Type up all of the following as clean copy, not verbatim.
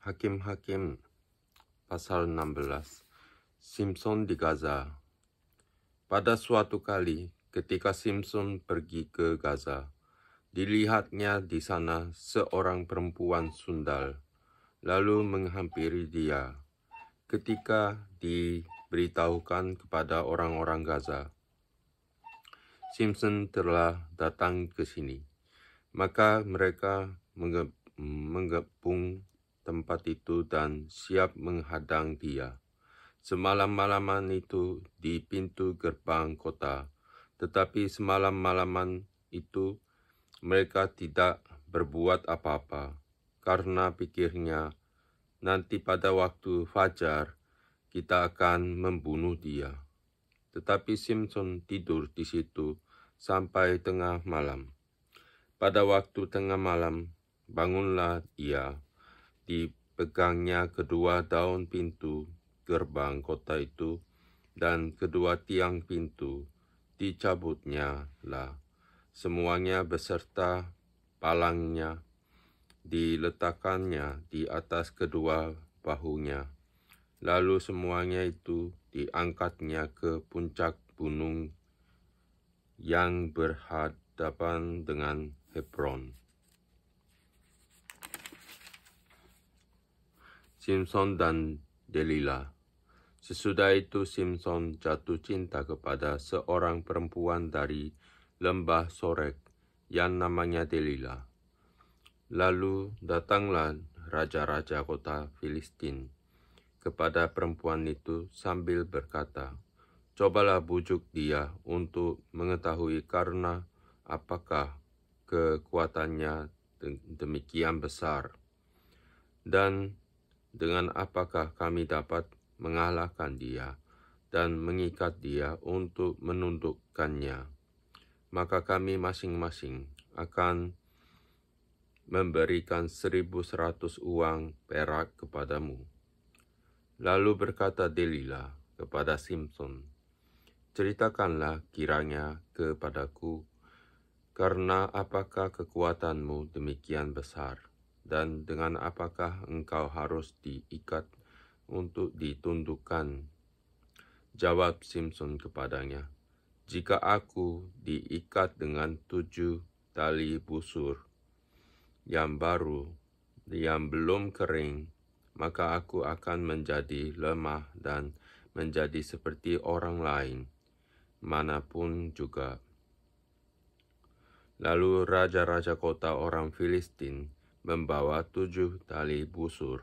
Hakim-Hakim pasal 16. Simson di Gaza. Pada suatu kali, ketika Simson pergi ke Gaza, dilihatnya di sana seorang perempuan sundal, lalu menghampiri dia. Ketika diberitahukan kepada orang-orang Gaza, Simson telah datang ke sini, maka mereka mengepung tempat itu dan siap menghadang dia. Semalam-malaman itu di pintu gerbang kota, tetapi semalam-malaman itu mereka tidak berbuat apa-apa, karena pikirnya, nanti pada waktu fajar kita akan membunuh dia. Tetapi Simson tidur di situ sampai tengah malam. Pada waktu tengah malam, bangunlah ia, dipegangnya kedua daun pintu gerbang kota itu, dan kedua tiang pintu dicabutnya lah. Semuanya beserta palangnya diletakkannya di atas kedua bahunya. Lalu semuanya itu diangkatnya ke puncak gunung yang berhadapan dengan Hebron. Simson dan Delila. Sesudah itu Simson jatuh cinta kepada seorang perempuan dari lembah Sorek yang namanya Delila. Lalu datanglah raja-raja kota Filistin kepada perempuan itu sambil berkata, "Cobalah bujuk dia untuk mengetahui karena apakah kekuatannya demikian besar, dan dengan apakah kami dapat mengalahkan dia dan mengikat dia untuk menundukkannya. Maka kami masing-masing akan memberikan 1.100 uang perak kepadamu." Lalu berkata Delila kepada Simson, "Ceritakanlah kiranya kepadaku, karena apakah kekuatanmu demikian besar, dan dengan apakah engkau harus diikat untuk ditundukkan?" Jawab Simson kepadanya, "Jika aku diikat dengan 7 tali busur yang baru, yang belum kering, maka aku akan menjadi lemah dan menjadi seperti orang lain, manapun juga." Lalu raja-raja kota orang Filistin membawa 7 tali busur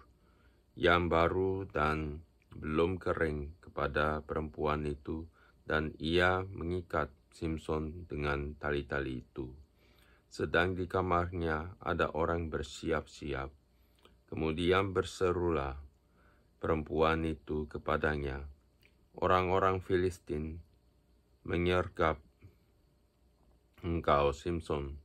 yang baru dan belum kering kepada perempuan itu, dan ia mengikat Simson dengan tali-tali itu. Sedang di kamarnya ada orang bersiap-siap. Kemudian berserulah perempuan itu kepadanya, "Orang-orang Filistin menyergap engkau, Simson."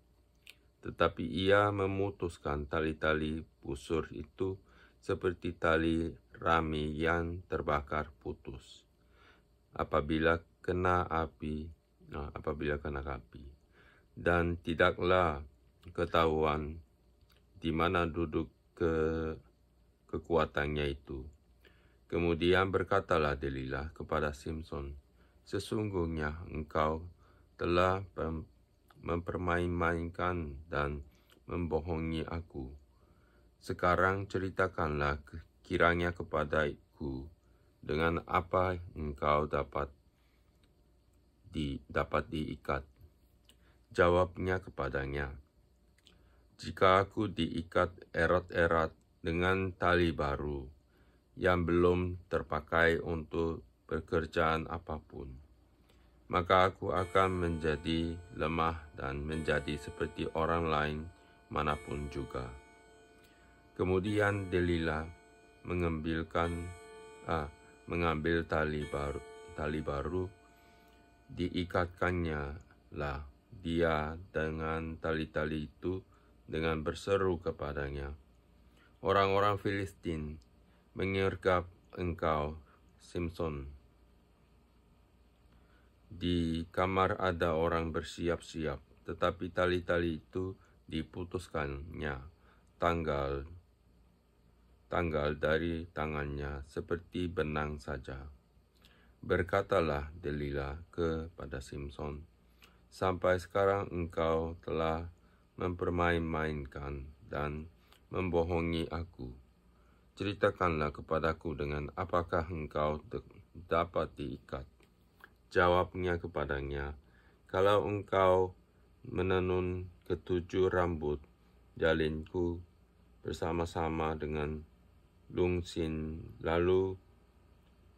Tetapi ia memutuskan tali-tali busur itu seperti tali rami yang terbakar putus apabila kena api, dan tidaklah ketahuan di mana duduk kekuatannya itu. Kemudian berkatalah Delila kepada Simson, "Sesungguhnya engkau telah mempermain-mainkan dan membohongi aku. Sekarang ceritakanlah kiranya kepadaku dengan apa engkau dapat diikat." Jawabnya kepadanya, "Jika aku diikat erat-erat dengan tali baru yang belum terpakai untuk pekerjaan apapun, maka aku akan menjadi lemah dan menjadi seperti orang lain manapun juga." Kemudian Delila mengambil tali baru, diikatkannya lah dia dengan tali-tali itu dengan berseru kepadanya, "Orang-orang Filistin menyergap engkau, Simson. Di kamar ada orang bersiap-siap, tetapi tali-tali itu diputuskannya tanggal tanggal dari tangannya seperti benang saja. Berkatalah Delila kepada Simson, "Sampai sekarang engkau telah mempermain-mainkan dan membohongi aku. Ceritakanlah kepadaku dengan apakah engkau dapat diikat." Jawabnya kepadanya, "Kalau engkau menenun 7 rambut jalinku bersama-sama dengan lungsin, lalu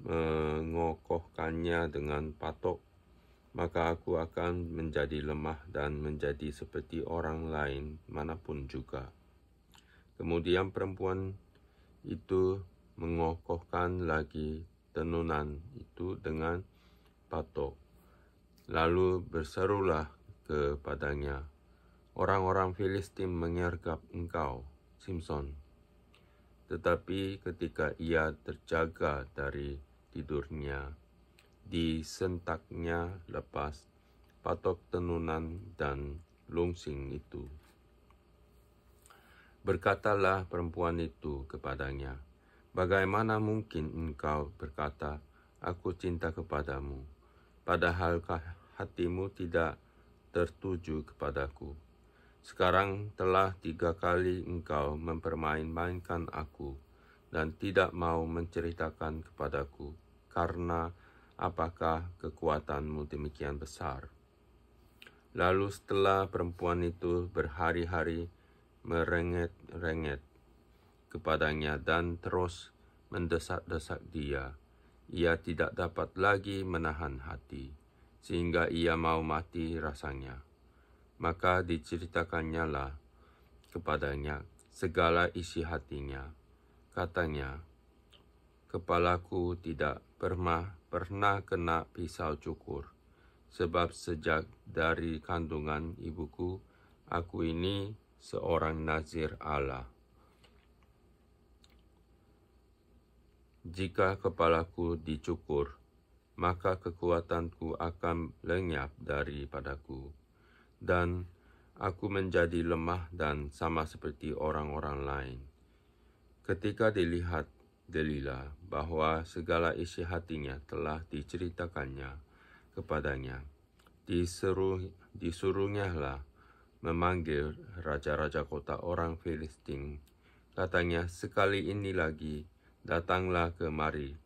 mengokohkannya dengan patok, maka aku akan menjadi lemah dan menjadi seperti orang lain manapun juga." Kemudian perempuan itu mengokohkan lagi tenunan itu dengan patok. Lalu berserulah kepadanya, "Orang-orang Filistin menyergap engkau, Simson." Tetapi ketika ia terjaga dari tidurnya, disentaknya lepas patok tenunan dan lungsing itu. Berkatalah perempuan itu kepadanya, "Bagaimana mungkin engkau berkata, 'Aku cinta kepadamu,' padahal hatimu tidak tertuju kepadaku? Sekarang telah 3 kali engkau mempermain-mainkan aku dan tidak mau menceritakan kepadaku, karena apakah kekuatanmu demikian besar?" Lalu setelah perempuan itu berhari-hari merengek-rengek kepadanya dan terus mendesak-desak dia, ia tidak dapat lagi menahan hati, sehingga ia mau mati rasanya. Maka diceritakannya lah kepadanya segala isi hatinya. Katanya, "Kepalaku tidak pernah kena pisau cukur, sebab sejak dari kandungan ibuku, aku ini seorang nazir Allah. Jika kepalaku dicukur, maka kekuatanku akan lenyap daripadaku, dan aku menjadi lemah dan sama seperti orang-orang lain." Ketika dilihat Delila bahwa segala isi hatinya telah diceritakannya kepadanya, disuruhnyalah memanggil raja-raja kota orang Filistin. Katanya, "Sekali ini lagi datanglah kemari,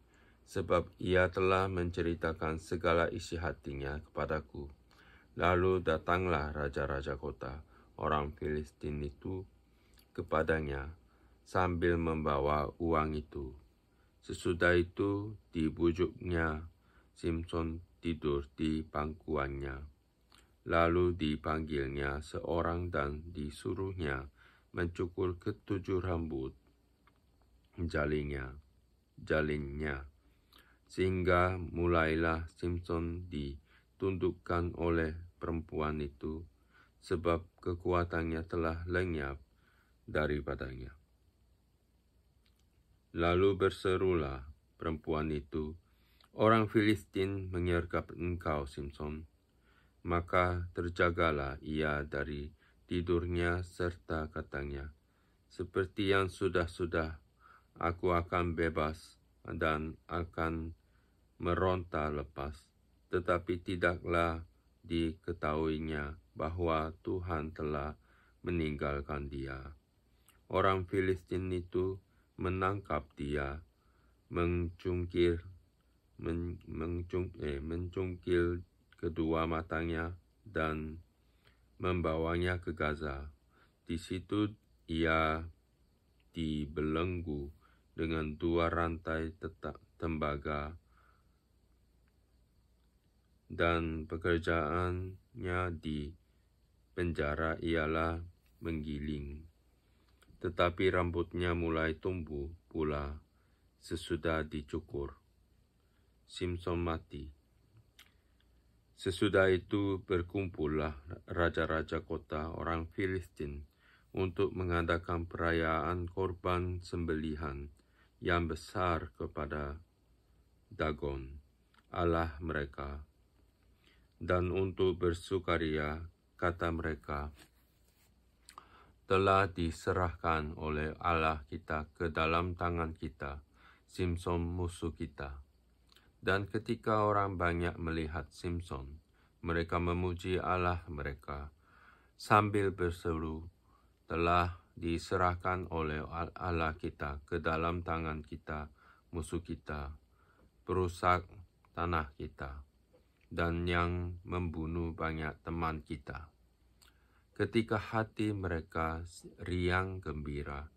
sebab ia telah menceritakan segala isi hatinya kepadaku." Lalu datanglah raja-raja kota orang Filistin itu kepadanya sambil membawa uang itu. Sesudah itu dibujuknya Simson tidur di pangkuannya. Lalu dipanggilnya seorang dan disuruhnya mencukur 7 rambut jalinnya, sehingga mulailah Simson ditundukkan oleh perempuan itu, sebab kekuatannya telah lenyap daripadanya. Lalu berserulah perempuan itu, "Orang Filistin menyergap engkau, Simson." Maka terjagalah ia dari tidurnya serta katanya, "Seperti yang sudah-sudah, aku akan bebas dan akan meronta lepas." Tetapi tidaklah diketahuinya bahwa Tuhan telah meninggalkan dia. Orang Filistin itu menangkap dia, mencungkil kedua matanya dan membawanya ke Gaza. Di situ ia dibelenggu dengan 2 rantai tembaga, dan pekerjaannya di penjara ialah menggiling. Tetapi rambutnya mulai tumbuh pula sesudah dicukur. Simson mati. Sesudah itu berkumpullah raja-raja kota orang Filistin untuk mengadakan perayaan korban sembelihan yang besar kepada Dagon, Allah mereka. Dan untuk bersukaria, kata mereka, telah diserahkan oleh Allah kita ke dalam tangan kita, Simson musuh kita. Dan ketika orang banyak melihat Simson, mereka memuji Allah mereka sambil berseru, telah diserahkan oleh Allah kita ke dalam tangan kita, musuh kita, perusak tanah kita, dan yang membunuh banyak teman kita. Ketika hati mereka riang gembira,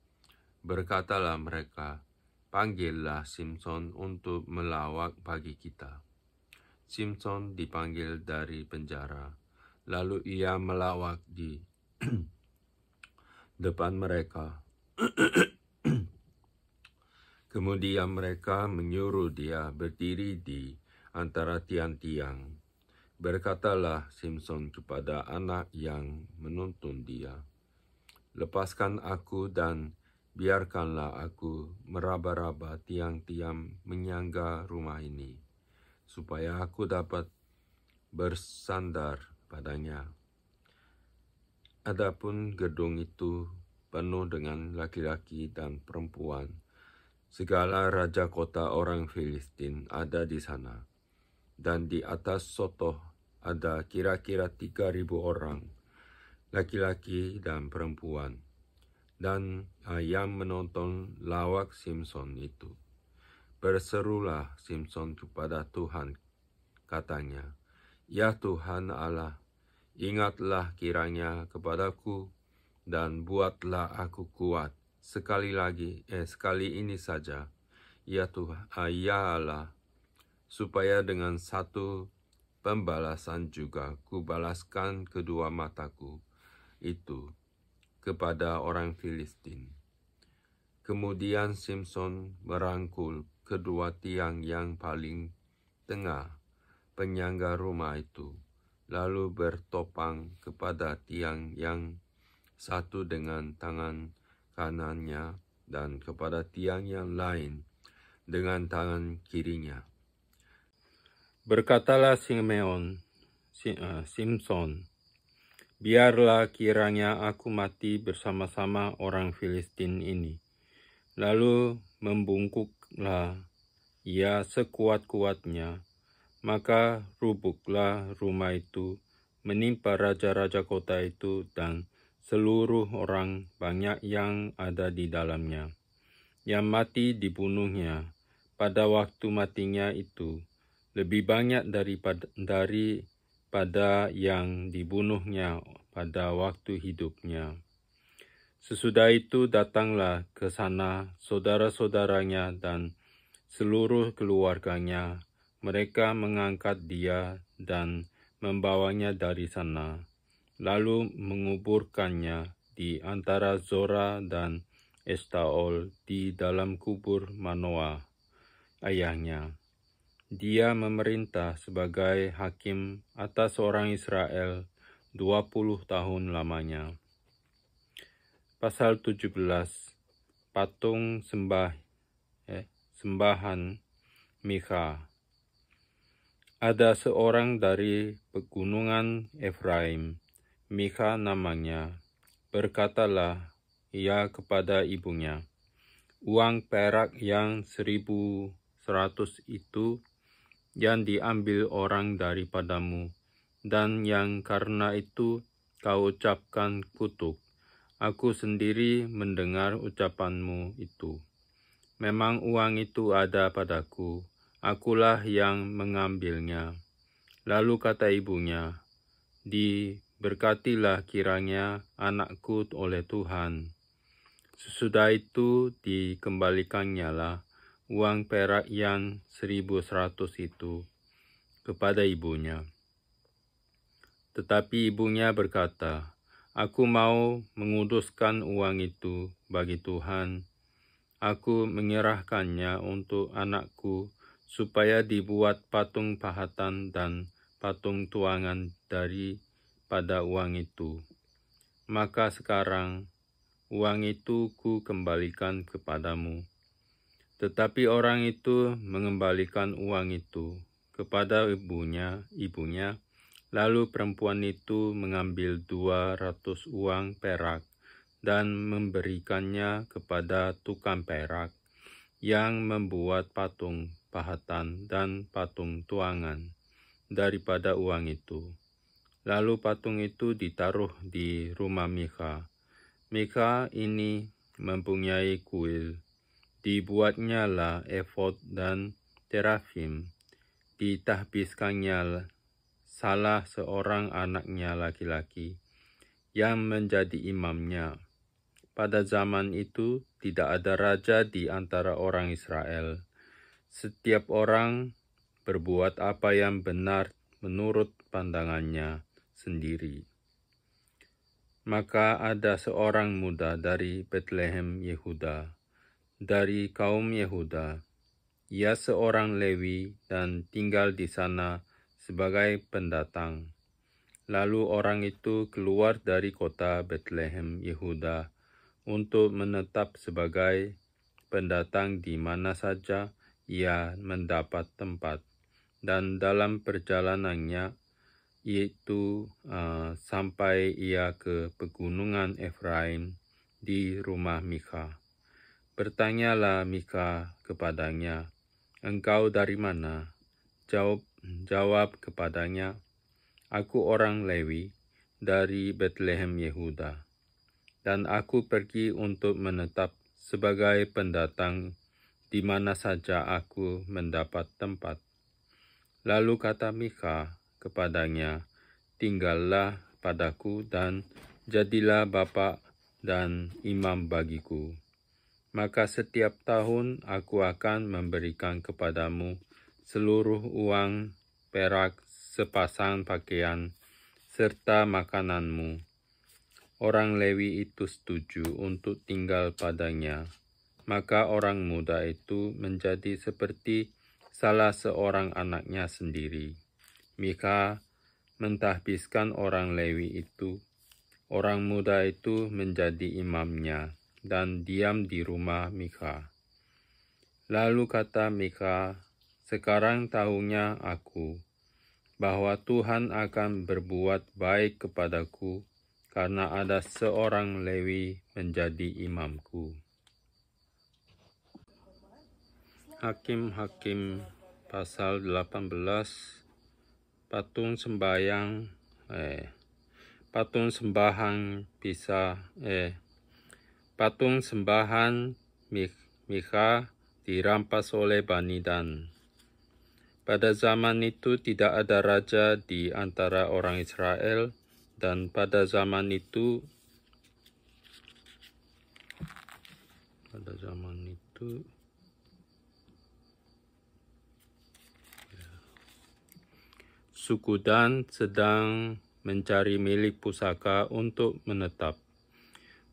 berkatalah mereka, panggillah Simson untuk melawak bagi kita. Simson dipanggil dari penjara, lalu ia melawak di depan mereka. Kemudian mereka menyuruh dia berdiri di antara tiang-tiang. Berkatalah Simson kepada anak yang menuntun dia, lepaskan aku dan biarkanlah aku meraba-raba tiang-tiang menyangga rumah ini, supaya aku dapat bersandar padanya. Adapun gedung itu penuh dengan laki-laki dan perempuan. Segala raja kota orang Filistin ada di sana. Dan di atas sotoh ada kira-kira 3.000 orang, laki-laki dan perempuan. Dan yang menonton lawak Simson itu. Berserulah Simson kepada Tuhan, katanya, ya Tuhan Allah, ingatlah kiranya kepadaku dan buatlah aku kuat. Sekali ini saja, ya Tuhan, ya Allah, supaya dengan satu pembalasan juga kubalaskan kedua mataku itu kepada orang Filistin. Kemudian Simson merangkul kedua tiang yang paling tengah penyangga rumah itu, lalu bertopang kepada tiang yang satu dengan tangan kanannya dan kepada tiang yang lain dengan tangan kirinya. Berkatalah Simson, biarlah kiranya aku mati bersama-sama orang Filistin ini. Lalu membungkuklah ia sekuat-kuatnya, maka rubuhlah rumah itu, menimpa raja-raja kota itu dan seluruh orang banyak yang ada di dalamnya. Yang mati dibunuhnya pada waktu matinya itu, lebih banyak daripada yang dibunuhnya pada waktu hidupnya. Sesudah itu datanglah ke sana saudara-saudaranya dan seluruh keluarganya. Mereka mengangkat dia dan membawanya dari sana, lalu menguburkannya di antara Zora dan Estaol di dalam kubur Manoah, ayahnya. Dia memerintah sebagai hakim atas orang Israel 20 tahun lamanya. Pasal 17. Patung sembahan Mika. Ada seorang dari pegunungan Efraim, Mika namanya. Berkatalah ia kepada ibunya, uang perak yang 1.100 itu yang diambil orang daripadamu, dan yang karena itu kau ucapkan kutuk. Aku sendiri mendengar ucapanmu itu. Memang uang itu ada padaku, akulah yang mengambilnya. Lalu kata ibunya, diberkatilah kiranya anakku oleh Tuhan. Sesudah itu dikembalikannya lah uang perak yang 1.100 itu kepada ibunya. Tetapi ibunya berkata, aku mau menguduskan uang itu bagi Tuhan. Aku menyerahkannya untuk anakku supaya dibuat patung pahatan dan patung tuangan daripada uang itu. Maka sekarang uang itu ku kembalikan kepadamu. Tetapi orang itu mengembalikan uang itu kepada ibunya, lalu perempuan itu mengambil 200 uang perak dan memberikannya kepada tukang perak yang membuat patung pahatan dan patung tuangan daripada uang itu. Lalu patung itu ditaruh di rumah Mika. Mika ini mempunyai kuil. Dibuatnyalah efod dan terafim. Ditahbiskannya salah seorang anaknya laki-laki yang menjadi imamnya. Pada zaman itu tidak ada raja di antara orang Israel. Setiap orang berbuat apa yang benar menurut pandangannya sendiri. Maka ada seorang muda dari Betlehem Yehuda, dari kaum Yehuda. Ia seorang Lewi dan tinggal di sana sebagai pendatang. Lalu orang itu keluar dari kota Betlehem Yehuda untuk menetap sebagai pendatang di mana saja ia mendapat tempat. Dan dalam perjalanannya itu sampai ia ke pegunungan Efraim di rumah Mika. Bertanyalah Mika kepadanya, "Engkau dari mana?" Jawab kepadanya, "Aku orang Lewi dari Betlehem Yehuda, dan aku pergi untuk menetap sebagai pendatang di mana saja aku mendapat tempat." Lalu kata Mika kepadanya, "Tinggallah padaku dan jadilah bapa dan imam bagiku. Maka setiap tahun aku akan memberikan kepadamu seluruh uang perak, sepasang pakaian, serta makananmu." Orang Lewi itu setuju untuk tinggal padanya. Maka orang muda itu menjadi seperti salah seorang anaknya sendiri. Mika mentahbiskan orang Lewi itu. Orang muda itu menjadi imamnya dan diam di rumah Mika. Lalu kata Mika, "Sekarang tahunya aku bahwa Tuhan akan berbuat baik kepadaku karena ada seorang Lewi menjadi imamku." Hakim-Hakim pasal 18. Patung sembahan Mika dirampas oleh Bani Dan. Pada zaman itu tidak ada raja di antara orang Israel, dan pada zaman itu suku Dan sedang mencari milik pusaka untuk menetap.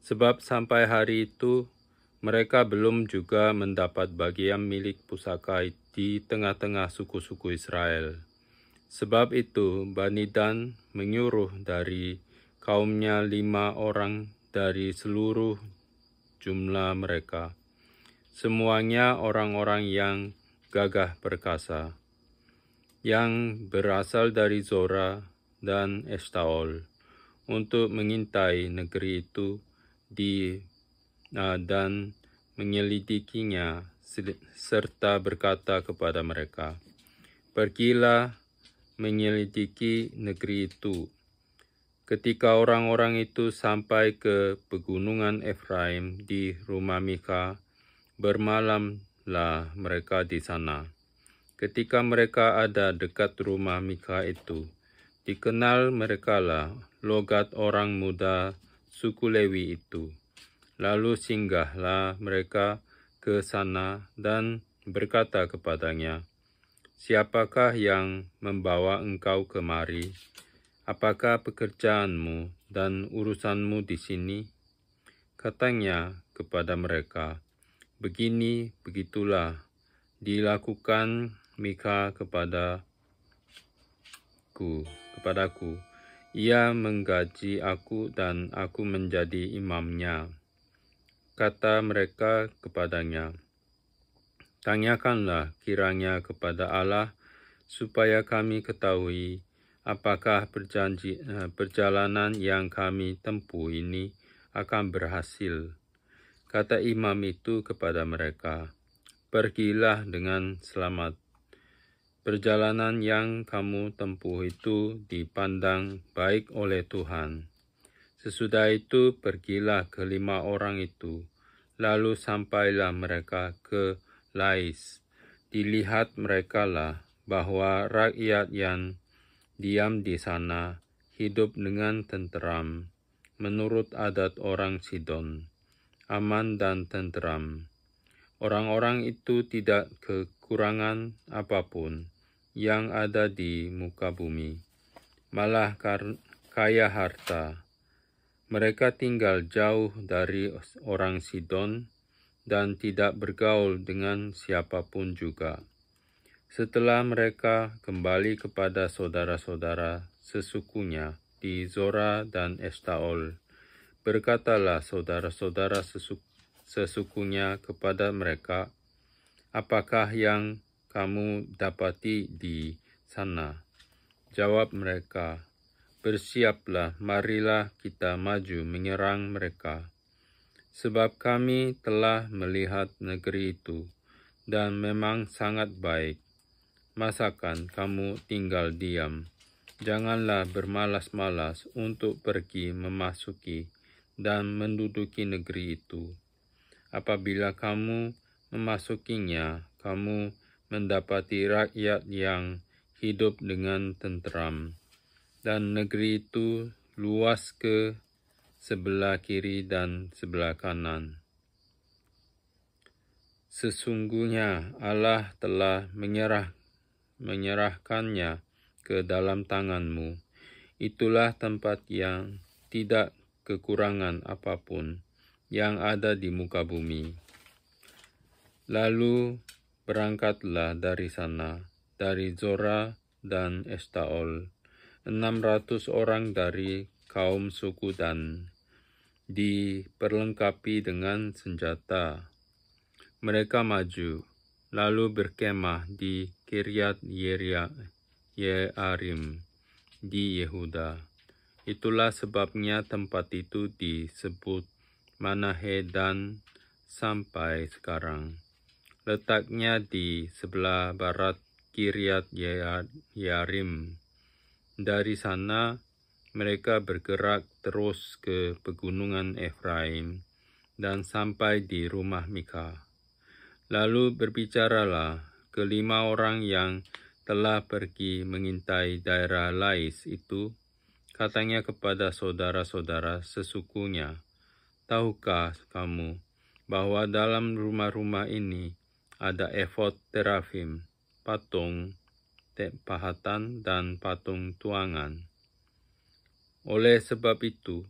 Sebab sampai hari itu mereka belum juga mendapat bagian milik pusaka di tengah-tengah suku-suku Israel. Sebab itu Bani Dan menyuruh dari kaumnya 5 orang dari seluruh jumlah mereka. Semuanya orang-orang yang gagah perkasa, yang berasal dari Zora dan Estaol, untuk mengintai negeri itu dan menyelidikinya, serta berkata kepada mereka, "Pergilah menyelidiki negeri itu." Ketika orang-orang itu sampai ke pegunungan Efraim di rumah Mika, bermalamlah mereka di sana. Ketika mereka ada dekat rumah Mika itu, dikenal merekalah logat orang muda suku Lewi itu. Lalu singgahlah mereka ke sana dan berkata kepadanya, "Siapakah yang membawa engkau kemari? Apakah pekerjaanmu dan urusanmu di sini?" Katanya kepada mereka, "Begitulah dilakukan Mika kepadaku. Ia menggaji aku dan aku menjadi imamnya." Kata mereka kepadanya, "Tanyakanlah kiranya kepada Allah supaya kami ketahui apakah perjalanan yang kami tempuh ini akan berhasil. Kata imam itu kepada mereka, "Pergilah dengan selamat. Perjalanan yang kamu tempuh itu dipandang baik oleh Tuhan." Sesudah itu pergilah kelima orang itu, lalu sampailah mereka ke Lais. Dilihat merekalah bahwa rakyat yang diam di sana hidup dengan tenteram, menurut adat orang Sidon, aman dan tenteram. Orang-orang itu tidak kekurangan apapun yang ada di muka bumi, malah kaya harta. Mereka tinggal jauh dari orang Sidon dan tidak bergaul dengan siapapun juga. Setelah mereka kembali kepada saudara-saudara sesukunya di Zora dan Estaol, berkatalah saudara-saudara sesukunya kepada mereka, "Apakah yang kamu dapati di sana?" Jawab mereka, "Bersiaplah, marilah kita maju menyerang mereka. Sebab kami telah melihat negeri itu, dan memang sangat baik. Masakan kamu tinggal diam? Janganlah bermalas-malas untuk pergi memasuki dan menduduki negeri itu. Apabila kamu memasukinya, kamu mendapati rakyat yang hidup dengan tenteram, dan negeri itu luas ke sebelah kiri dan sebelah kanan. Sesungguhnya Allah telah menyerahkannya ke dalam tanganmu. Itulah tempat yang tidak kekurangan apapun yang ada di muka bumi." Lalu berangkatlah dari sana, dari Zora dan Estaol, 600 orang dari kaum suku Dan, diperlengkapi dengan senjata. Mereka maju, lalu berkemah di Kiryat Yearim di Yehuda. Itulah sebabnya tempat itu disebut Manahe-Dan sampai sekarang. Letaknya di sebelah barat Kiryat Yearim. Dari sana mereka bergerak terus ke pegunungan Efraim dan sampai di rumah Mika. Lalu berbicaralah kelima orang yang telah pergi mengintai daerah Lais itu. Katanya kepada saudara-saudara sesukunya, "Tahukah kamu bahwa dalam rumah-rumah ini ada efod terafim, patung pahatan, dan patung tuangan? Oleh sebab itu,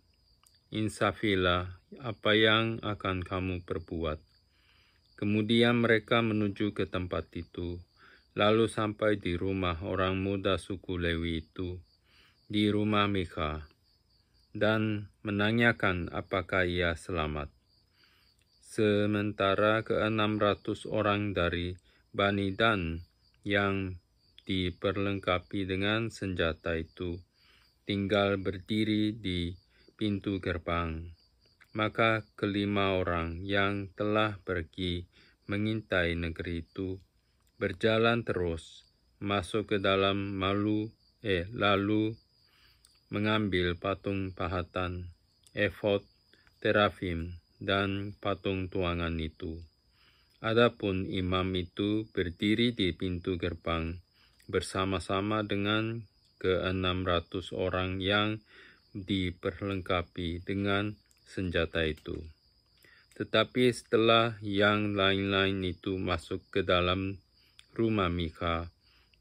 insafilah apa yang akan kamu perbuat." Kemudian mereka menuju ke tempat itu, lalu sampai di rumah orang muda suku Lewi itu, di rumah Mika, dan menanyakan apakah ia selamat. Sementara ke-600 orang dari Bani Dan yang diperlengkapi dengan senjata itu tinggal berdiri di pintu gerbang. Maka kelima orang yang telah pergi mengintai negeri itu berjalan terus masuk ke dalam lalu mengambil patung pahatan, efod, terafim, dan patung tuangan itu. Adapun imam itu berdiri di pintu gerbang bersama-sama dengan ke-600 orang yang diperlengkapi dengan senjata itu. Tetapi setelah yang lain-lain itu masuk ke dalam rumah Mika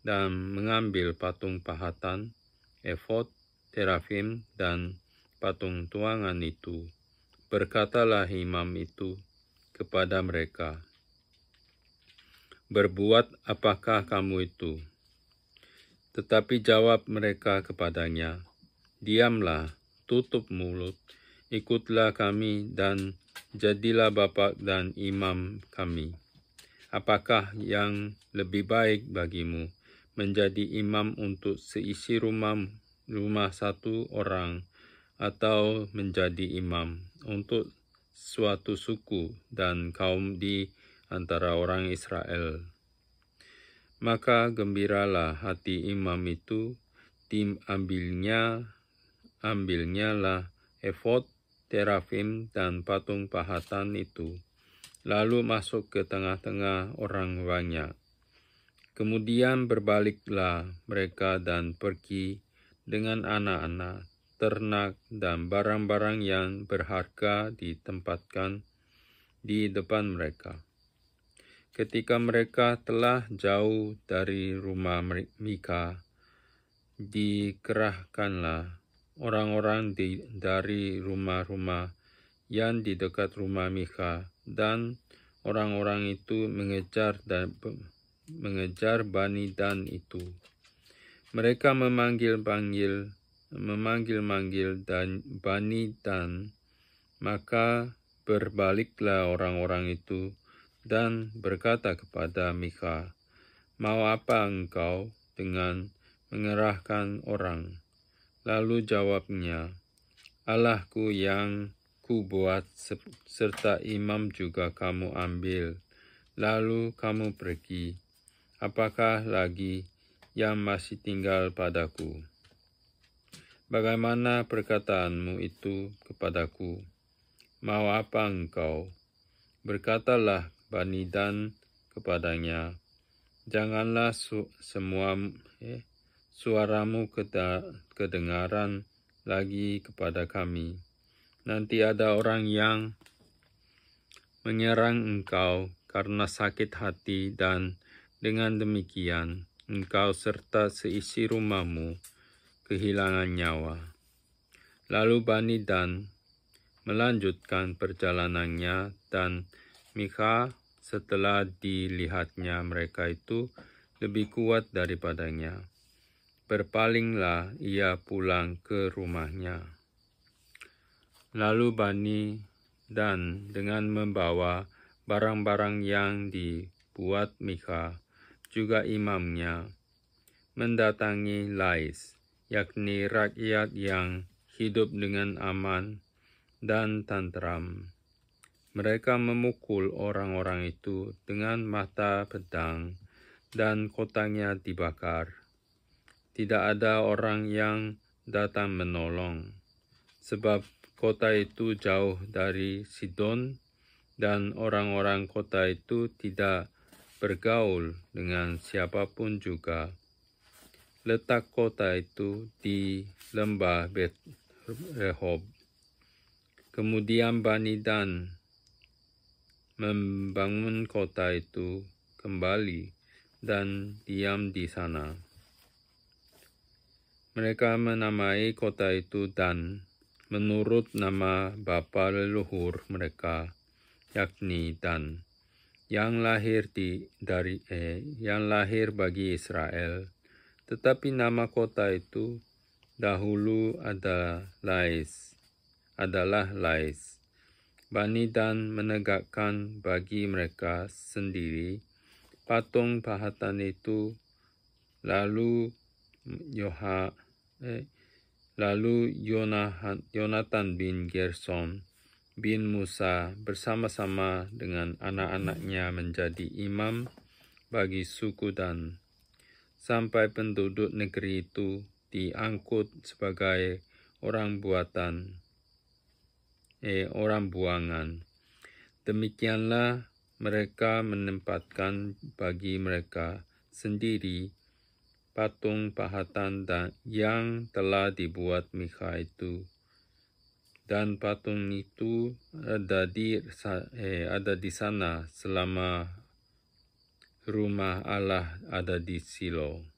dan mengambil patung pahatan, efod, terafim, dan patung tuangan itu, berkatalah imam itu kepada mereka, "Berbuat apakah kamu itu?" Tetapi jawab mereka kepadanya, "Diamlah, tutup mulut, ikutlah kami dan jadilah bapa dan imam kami. Apakah yang lebih baik bagimu, menjadi imam untuk seisi rumah satu orang, atau menjadi imam untuk suatu suku dan kaum di antara orang Israel. Maka gembiralah hati imam itu, ambilnya lah efod, terafim, dan patung pahatan itu, lalu masuk ke tengah-tengah orang banyak. Kemudian berbaliklah mereka dan pergi dengan anak-anak, ternak, dan barang-barang yang berharga ditempatkan di depan mereka. Ketika mereka telah jauh dari rumah Mika, dikerahkanlah orang-orang dari rumah-rumah yang di dekat rumah Mika, dan orang-orang itu mengejar Bani Dan itu. Mereka memanggil-manggil dan Bani Dan, maka berbaliklah orang-orang itu dan berkata kepada Mika, "Mau apa engkau dengan mengerahkan orang?" Lalu jawabnya, "Allahku yang kubuat serta imam juga kamu ambil, lalu kamu pergi. Apakah lagi yang masih tinggal padaku? Bagaimana perkataanmu itu kepadaku? Mau apa engkau?" Berkatalah Bani Dan kepadanya, "Janganlah suaramu kedengaran lagi kepada kami. Nanti ada orang yang menyerang engkau karena sakit hati, dan dengan demikian engkau serta seisi rumahmu kehilangan nyawa." Lalu Bani Dan melanjutkan perjalanannya, dan Mika, setelah dilihatnya mereka itu lebih kuat daripadanya, berpalinglah ia pulang ke rumahnya. Lalu Bani Dan dengan membawa barang-barang yang dibuat Mika, juga imamnya, mendatangi Lais, yakni rakyat yang hidup dengan aman dan tentram. Mereka memukul orang-orang itu dengan mata pedang, dan kotanya dibakar. Tidak ada orang yang datang menolong, sebab kota itu jauh dari Sidon, dan orang-orang kota itu tidak bergaul dengan siapapun juga. Letak kota itu di lembah Bet Rehob. Kemudian Bani Dan membangun kota itu kembali dan diam di sana. Mereka menamai kota itu Dan menurut nama bapa leluhur mereka, yakni Dan, yang lahir bagi Israel. Tetapi nama kota itu dahulu adalah Lais. Bani Dan menegakkan bagi mereka sendiri patung pahatan itu, lalu Yonatan bin Gerson bin Musa bersama-sama dengan anak-anaknya menjadi imam bagi suku Dan, sampai penduduk negeri itu diangkut sebagai orang buangan. Demikianlah mereka menempatkan bagi mereka sendiri patung pahatan yang telah dibuat Mika itu, dan patung itu ada di sana selama rumah Allah ada di Silo.